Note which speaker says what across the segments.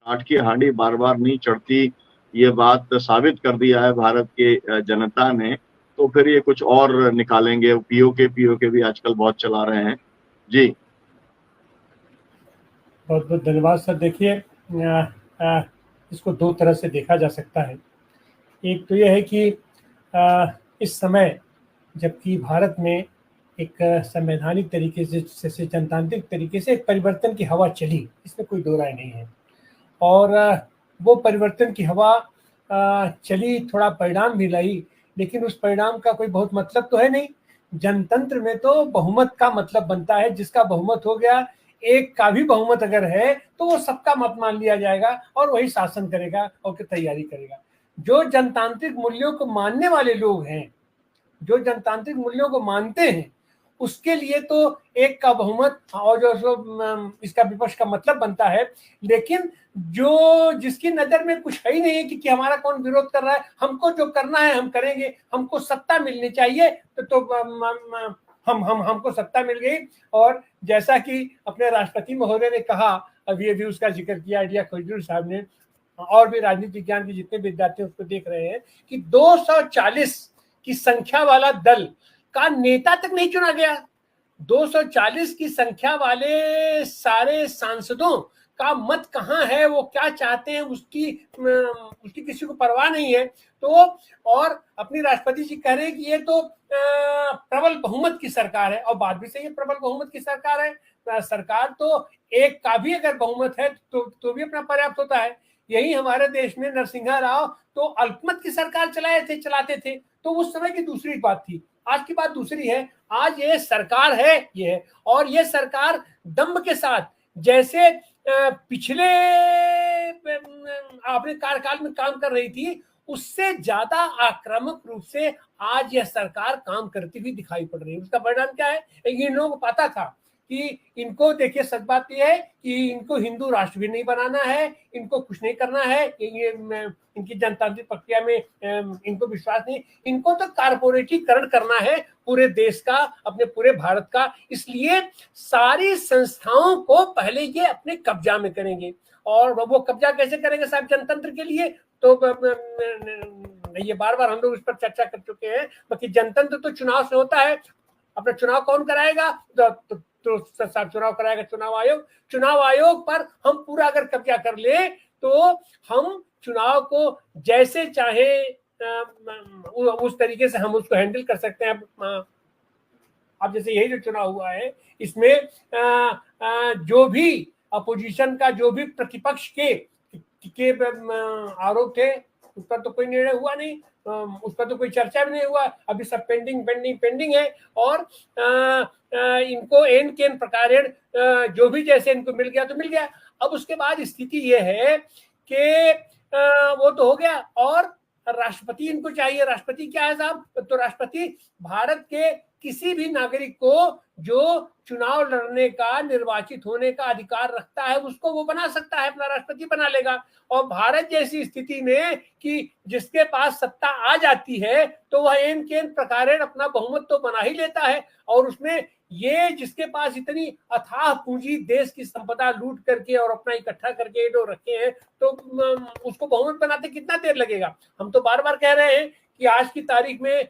Speaker 1: आठ की हांडी बार बार नहीं चढ़ती, ये बात साबित कर दिया है भारत के जनता ने। तो फिर ये कुछ और निकालेंगे। पीओके भी आजकल बहुत चला रहे हैं। जी।
Speaker 2: बहुत बहुत धन्यवाद सर। देखिए, इसको दो तरह से देखा जा सकता है। एक तो यह है कि इस समय जबकि भारत में एक संवैधानिक तरीके से जनतांत्रिक तरीके से एक परिवर्तन की हवा चली, इसमें कोई दो राय नहीं है। और वो परिवर्तन की हवा चली, थोड़ा परिणाम भी लाई, लेकिन उस परिणाम का कोई बहुत मतलब तो है नहीं। जनतंत्र में तो बहुमत का मतलब बनता है, जिसका बहुमत हो गया, एक का भी बहुमत अगर है तो वो सबका मत मान लिया जाएगा और वही शासन करेगा और तैयारी करेगा। जो जनतांत्रिक मूल्यों को मानने वाले लोग हैं, जो जनतांत्रिक मूल्यों को मानते हैं, उसके लिए तो एक का बहुमत और जो इसका विपक्ष का मतलब बनता है। लेकिन जो जिसकी नजर में कुछ है ही नहीं है कि हमारा कौन विरोध कर रहा है, हमको जो करना है हम करेंगे, हमको सत्ता मिलनी चाहिए, तो हम हमको सत्ता मिल गई। और जैसा कि अपने राष्ट्रपति महोदय ने कहा, अभी उसका जिक्र किया इंडिया खोजूर साहब ने, और भी राजनीति विज्ञान के जितने विद्यार्थी उसको देख रहे हैं कि 240 की संख्या वाला दल का नेता तक नहीं चुना गया। 240 की संख्या वाले सारे सांसदों का मत कहाँ है, वो क्या चाहते हैं, उसकी किसी को परवाह नहीं है। तो और अपनी राष्ट्रपति जी कह रहे हैं कि ये तो प्रबल बहुमत की सरकार है, और बात भी सही है, प्रबल बहुमत की सरकार है। सरकार तो एक का भी अगर बहुमत है तो भी अपना पर्याप्त होता है। यही हमारे देश में नरसिंह राव तो अल्पमत की सरकार चलाते थे, तो उस समय की दूसरी बात थी। आज की बात दूसरी है। आज ये सरकार है, ये है, और ये सरकार दम्भ के साथ, जैसे पिछले अपने कार्यकाल में काम कर रही थी, उससे ज्यादा आक्रामक रूप से आज यह सरकार काम करती हुई दिखाई पड़ रही है। उसका परिणाम क्या है? इन लोगों को पता था कि इनको, देखिए सच बात यह है कि इनको हिंदू राष्ट्र भी नहीं बनाना है, इनको कुछ नहीं करना है, ये इनकी जनतांत्रिक प्रक्रिया में इनको विश्वास नहीं, इनको तो कारपोरेटीकरण करना है पूरे देश का, अपने पूरे भारत का। इसलिए सारी संस्थाओं को पहले ये अपने कब्जा में करेंगे। और वो कब्जा कैसे करेंगे साहब जनतंत्र के लिए? तो ये बार बार हम लोग इस पर चर्चा कर चुके हैं। बाकी जनतंत्र तो चुनाव से होता है। अपना चुनाव कौन कराएगा? तो चुनाव कराएगा चुनाव आयोग। चुनाव आयोग पर हम पूरा अगर कब्जा कर ले तो हम चुनाव को जैसे चाहे उस तरीके से हम उसको हैंडल कर सकते हैं। अब जैसे यही जो चुनाव हुआ है, इसमें जो भी अपोजिशन का, जो भी प्रतिपक्ष के आरोप थे, उस पर तो कोई निर्णय हुआ नहीं, उस पर तो कोई चर्चा भी नहीं हुआ। अभी सब पेंडिंग है। और इनको एन केन प्रकारेण जो भी जैसे इनको मिल गया तो मिल गया। अब उसके बाद स्थिति ये है कि वो तो हो गया, और राष्ट्रपति इनको चाहिए। राष्ट्रपति क्या है साहब? तो राष्ट्रपति भारत के किसी भी नागरिक को जो चुनाव लड़ने का, निर्वाचित होने का अधिकार रखता है, उसको वो बना सकता है, अपना राष्ट्रपति बना लेगा। और भारत जैसी स्थिति में कि जिसके पास सत्ता आ जाती है तो वह एन केन प्रकारेण अपना बहुमत तो बना ही लेता है। और उसमें ये जिसके पास इतनी अथाह पूंजी, देश की संपदा लूट करके और अपना इकट्ठा करके जो रखे हैं, तो उसको बहुमत बनाते कितना देर लगेगा? हम तो बार बार कह रहे हैं कि आज की तारीख में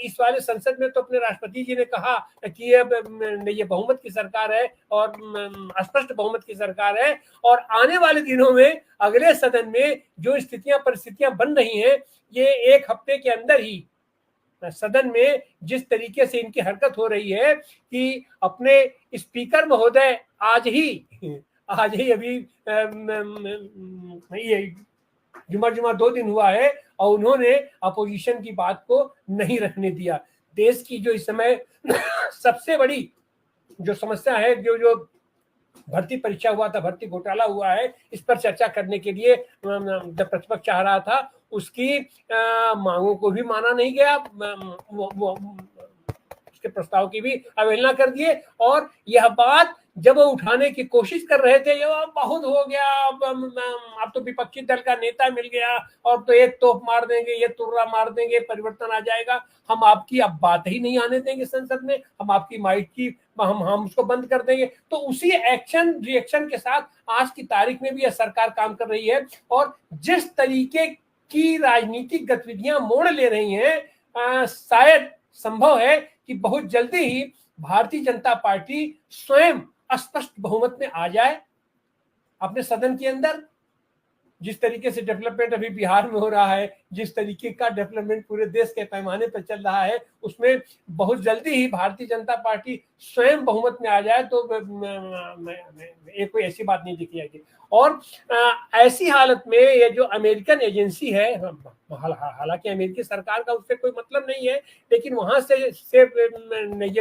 Speaker 2: इस वाले संसद में तो अपने राष्ट्रपति जी ने कहा कि ये बहुमत की सरकार है और स्पष्ट बहुमत की सरकार है। और आने वाले दिनों में अगले सदन में जो परिस्थितियां बन रही हैं, ये एक हफ्ते के अंदर ही सदन में जिस तरीके से इनकी हरकत हो रही है कि अपने स्पीकर महोदय आज ही अभी जुमा 2 दिन हुआ है, और उन्होंने अपोजिशन की बात को नहीं रखने दिया। देश की जो इस समय सबसे बड़ी जो समस्या है, जो भर्ती परीक्षा हुआ था, भर्ती घोटाला हुआ है, इस पर चर्चा करने के लिए जब प्रतिपक्ष चाह रहा था, उसकी मांगों को भी माना नहीं गया, उसके प्रस्ताव की भी अवहेलना कर दिए। और यह बात जब वो उठाने की कोशिश कर रहे थे, ये बहुत हो गया, अब तो विपक्षी दल का नेता मिल गया और तो एक तोप मार देंगे, ये तुर्रा मार देंगे, परिवर्तन आ जाएगा, हम आपकी अब बात ही नहीं आने देंगे संसद में, हम आपकी माइक की हम उसको बंद कर देंगे। तो उसी एक्शन रिएक्शन के साथ आज की तारीख में भी यह सरकार काम कर रही है। और जिस तरीके की राजनीतिक गतिविधियां मोड़ ले रही हैं, शायद संभव है कि बहुत जल्दी ही भारतीय जनता पार्टी स्वयं स्पष्ट बहुमत में आ जाए अपने सदन के अंदर। जिस तरीके से डेवलपमेंट अभी बिहार में हो रहा है, जिस तरीके का डेवलपमेंट पूरे देश के पैमाने पर चल रहा है, उसमें बहुत जल्दी ही भारतीय जनता पार्टी स्वयं बहुमत में आ जाए तो ये कोई ऐसी बात नहीं दिखी जाएगी। और ऐसी हालत में ये जो अमेरिकन एजेंसी है, हालांकि अमेरिकी सरकार का उससे कोई मतलब नहीं है, लेकिन वहां से ये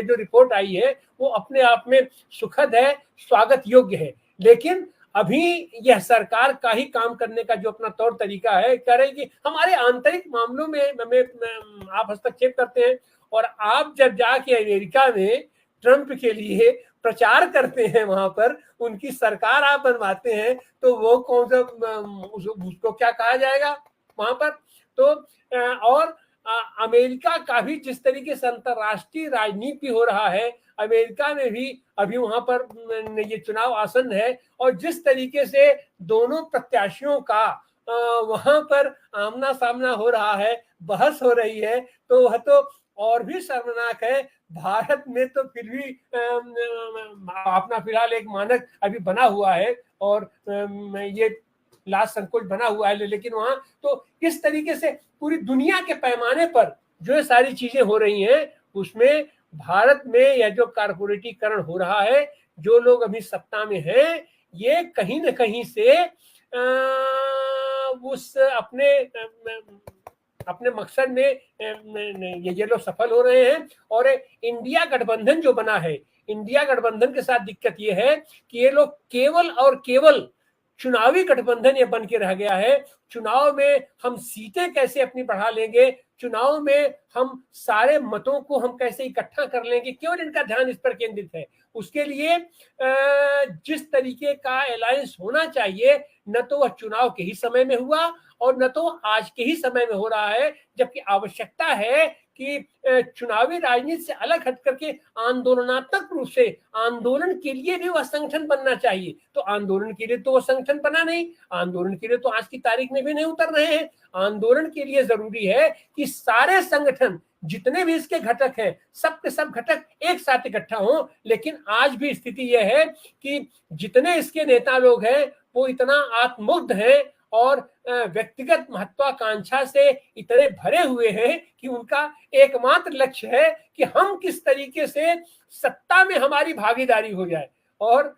Speaker 2: जो रिपोर्ट आई है वो अपने आप में सुखद है, स्वागत योग्य है। लेकिन अभी यह सरकार का ही काम करने का जो अपना तौर तरीका है, कह रहे हैं कि हमारे आंतरिक मामलों में आप हस्तक्षेप करते हैं। और आप जब जाके अमेरिका में ट्रंप के लिए प्रचार करते हैं, वहां पर उनकी सरकार आप बनवाते हैं, तो वो कौन सा उसको क्या कहा जाएगा वहां पर। तो और अमेरिका का भी जिस तरीके से अंतरराष्ट्रीय राजनीति हो रहा है, अमेरिका में भी अभी वहां पर ये चुनाव आसन्न है, और जिस तरीके से दोनों प्रत्याशियों का वहां पर आमना सामना हो रहा है, बहस हो रही है, तो वह तो और भी शर्मनाक है। भारत में तो फिर भी अपना फिलहाल एक मानक अभी बना हुआ है और ये लाज संकोच बना हुआ है, लेकिन वहां तो किस तरीके से पूरी दुनिया के पैमाने पर जो सारी चीजें हो रही हैं, उसमें भारत में यह जो कारपोरेटीकरण हो रहा है, जो लोग अभी सत्ता में हैं, ये कहीं न कहीं से उस अपने मकसद में ये लोग सफल हो रहे हैं। और इंडिया गठबंधन जो बना है, इंडिया गठबंधन के साथ दिक्कत ये है कि ये लोग केवल और केवल चुनावी गठबंधन ये बन के रह गया है। चुनाव में हम सीटें कैसे अपनी बढ़ा लेंगे, चुनाव में हम सारे मतों को हम कैसे इकट्ठा कर लेंगे, केवल इनका ध्यान इस पर केंद्रित है। उसके लिए जिस तरीके का अलायंस होना चाहिए, न तो वह चुनाव के ही समय में हुआ और न तो आज के ही समय में हो रहा है, जबकि आवश्यकता है कि चुनावी राजनीति से अलग हट करके आंदोलनात्मक रूप से आंदोलन के लिए भी वह संगठन बनना चाहिए। तो आंदोलन के लिए तो वह संगठन बना नहीं, आंदोलन के लिए तो आज की तारीख में भी नहीं उतर रहे हैं। आंदोलन के लिए जरूरी है कि सारे संगठन जितने भी इसके घटक हैं, सब के सब घटक एक साथ इकट्ठा हों। लेकिन आज भी स्थिति यह है कि जितने इसके नेता लोग हैं वो इतना आत्ममुग्ध हैं और व्यक्तिगत महत्वाकांक्षा से इतने भरे हुए हैं कि उनका एकमात्र लक्ष्य है कि हम किस तरीके से सत्ता में हमारी भागीदारी हो जाए। और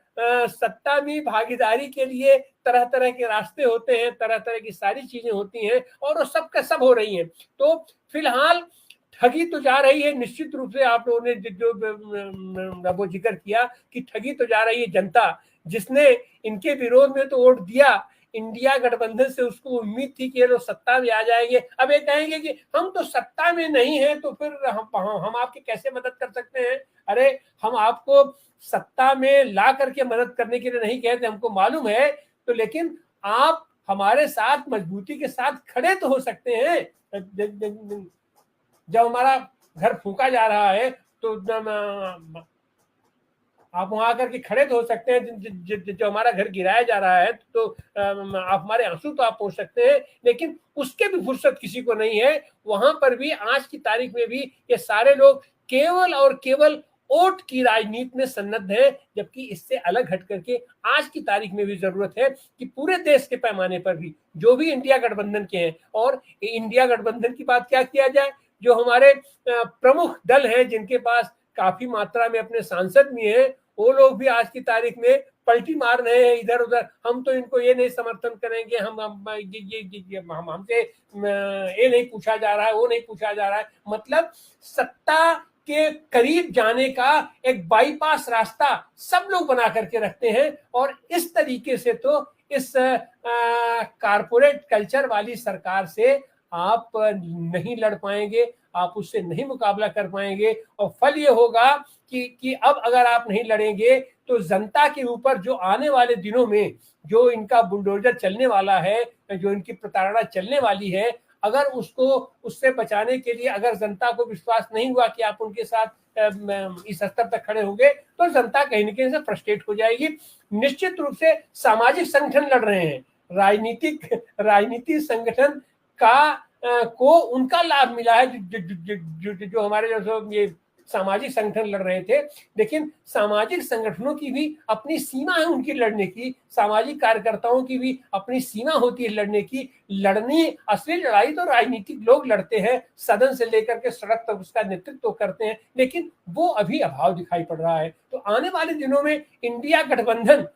Speaker 2: सत्ता में भागीदारी के लिए तरह तरह के रास्ते होते हैं, तरह तरह की सारी चीजें होती हैं और वो सब का सब हो रही हैं। तो फिलहाल ठगी तो जा रही है, निश्चित रूप से आप लोगों ने जो वो जिक्र किया कि ठगी तो जा रही है जनता, जिसने इनके विरोध में तो वोट दिया इंडिया गठबंधन से, उसको उम्मीद थी कि ये लोग सत्ता में आ जाएंगे। अब ये कहेंगे कि हम तो सत्ता में नहीं हैं, तो फिर हम आपकी कैसे मदद कर सकते हैं। अरे हम आपको सत्ता में ला करके मदद करने के लिए नहीं कहते, हमको मालूम है, तो लेकिन आप हमारे साथ मजबूती के साथ खड़े तो हो सकते हैं। जब हमारा घर फूका जा रहा है तो आप वहां आकर के खड़े तो हो सकते हैं। जो हमारा घर गिराया जा रहा है तो आप हमारे आंसू तो आप पहुंच सकते हैं, लेकिन उसके भी फुर्सत किसी को नहीं है। वहां पर भी आज की तारीख में भी ये सारे लोग केवल और केवल वोट की राजनीति में सन्नद्ध है, जबकि इससे अलग हट करके आज की तारीख में भी जरूरत है कि पूरे देश के पैमाने पर भी जो भी इंडिया गठबंधन के हैं, और इंडिया गठबंधन की बात क्या किया जाए, जो हमारे प्रमुख दल हैं जिनके पास काफी मात्रा में अपने सांसद भी हैं, वो लोग भी आज की तारीख में पलटी मार रहे हैं इधर उधर। हम तो इनको ये नहीं समर्थन करेंगे, हमसे ये नहीं पूछा जा रहा है, वो नहीं पूछा जा रहा है। मतलब सत्ता के करीब जाने का एक बाईपास रास्ता सब लोग बना करके रखते हैं। और इस तरीके से तो इस कारपोरेट कल्चर वाली सरकार से आप नहीं लड़ पाएंगे, आप उससे नहीं मुकाबला कर पाएंगे। और फल ये होगा कि अब अगर आप नहीं लड़ेंगे तो जनता के ऊपर जो आने वाले दिनों में जो इनका बुलडोजर चलने वाला है, जो इनकी प्रताड़ना चलने वाली है, अगर उसको उससे बचाने के लिए अगर जनता को विश्वास नहीं हुआ कि आप उनके साथ इस स्तर तक खड़े होंगे तो जनता कहीं न कहीं से फ्रस्ट्रेट हो जाएगी। निश्चित रूप से सामाजिक संगठन लड़ रहे हैं, राजनीतिक संगठन का को उनका लाभ मिला है जो हमारे जो ये सामाजिक संगठन लड़ रहे थे, लेकिन सामाजिक संगठनों की भी अपनी सीमा है उनकी लड़ने की, सामाजिक कार्यकर्ताओं की भी अपनी सीमा होती है लड़ने की। लड़नी असली लड़ाई तो राजनीतिक लोग लड़ते हैं, सदन से लेकर के सड़क तक उसका नेतृत्व करते हैं, लेकिन वो अभी अभाव दिखाई पड़ रहा है। तो आने वाले दिनों में इंडिया गठबंधन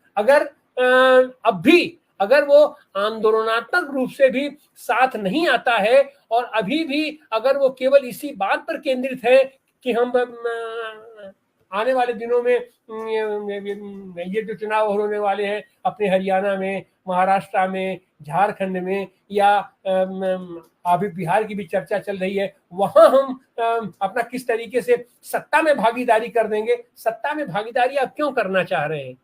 Speaker 2: अब भी अगर वो आंदोलनात्मक रूप से भी साथ नहीं आता है और अभी भी अगर वो केवल इसी बात पर केंद्रित है कि हम आने वाले दिनों में ये जो चुनाव होने वाले हैं अपने हरियाणा में, महाराष्ट्र में, झारखंड में, या अभी बिहार की भी चर्चा चल रही है, वहां हम अपना किस तरीके से सत्ता में भागीदारी कर देंगे। सत्ता में भागीदारी आप क्यों करना चाह रहे हैं?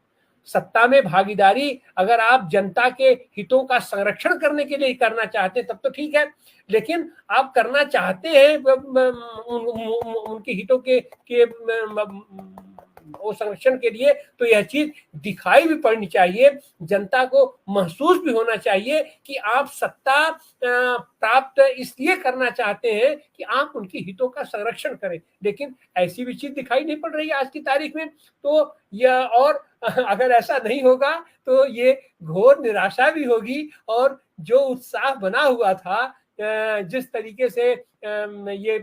Speaker 2: सत्ता में भागीदारी अगर आप जनता के हितों का संरक्षण करने के लिए करना चाहते हैं तब तो ठीक है, लेकिन आप करना चाहते हैं उनके हितों के वो संरक्षण के लिए, तो यह चीज दिखाई भी पड़नी चाहिए, जनता को महसूस भी होना चाहिए कि आप सत्ता प्राप्त इसलिए करना चाहते हैं कि आप उनके हितों का संरक्षण करें, लेकिन ऐसी भी चीज दिखाई नहीं पड़ रही है आज की तारीख में। तो यह, और अगर ऐसा नहीं होगा तो ये घोर निराशा भी होगी, और जो उत्साह बना हुआ था, जिस तरीके से ये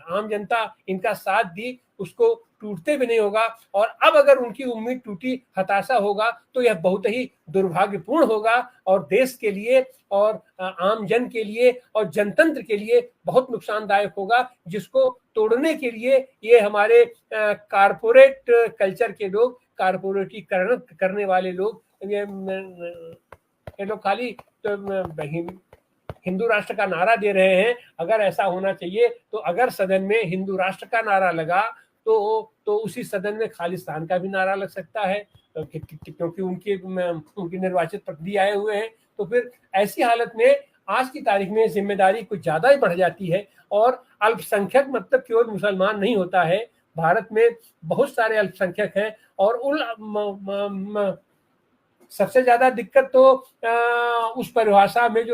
Speaker 2: आम जनता इनका साथ दी, उसको टूटते भी नहीं होगा। और अब अगर उनकी उम्मीद टूटी, हताशा होगा, तो यह बहुत ही दुर्भाग्यपूर्ण होगा और देश के लिए और आम जन के लिए और जनतंत्र के लिए बहुत नुकसानदायक होगा, जिसको तोड़ने के लिए ये हमारे कारपोरेट कल्चर के लोग, कारपोरेटीकरण करने वाले लोग, ये लोग खाली हिंदू राष्ट्र का नारा दे रहे हैं। अगर ऐसा होना चाहिए तो अगर सदन में हिंदू राष्ट्र का नारा लगा तो उसी सदन में खालिस्तान का भी नारा लग सकता है, क्योंकि उनकी निर्वाचित प्रतिनिधि आए हुए हैं। तो फिर ऐसी हालत में आज की तारीख में जिम्मेदारी कुछ ज्यादा ही बढ़ जाती है, और अल्पसंख्यक मतलब केवल मुसलमान नहीं होता है, भारत में बहुत सारे अल्पसंख्यक हैं, और सबसे ज्यादा दिक्कत तो उस परिभाषा में जो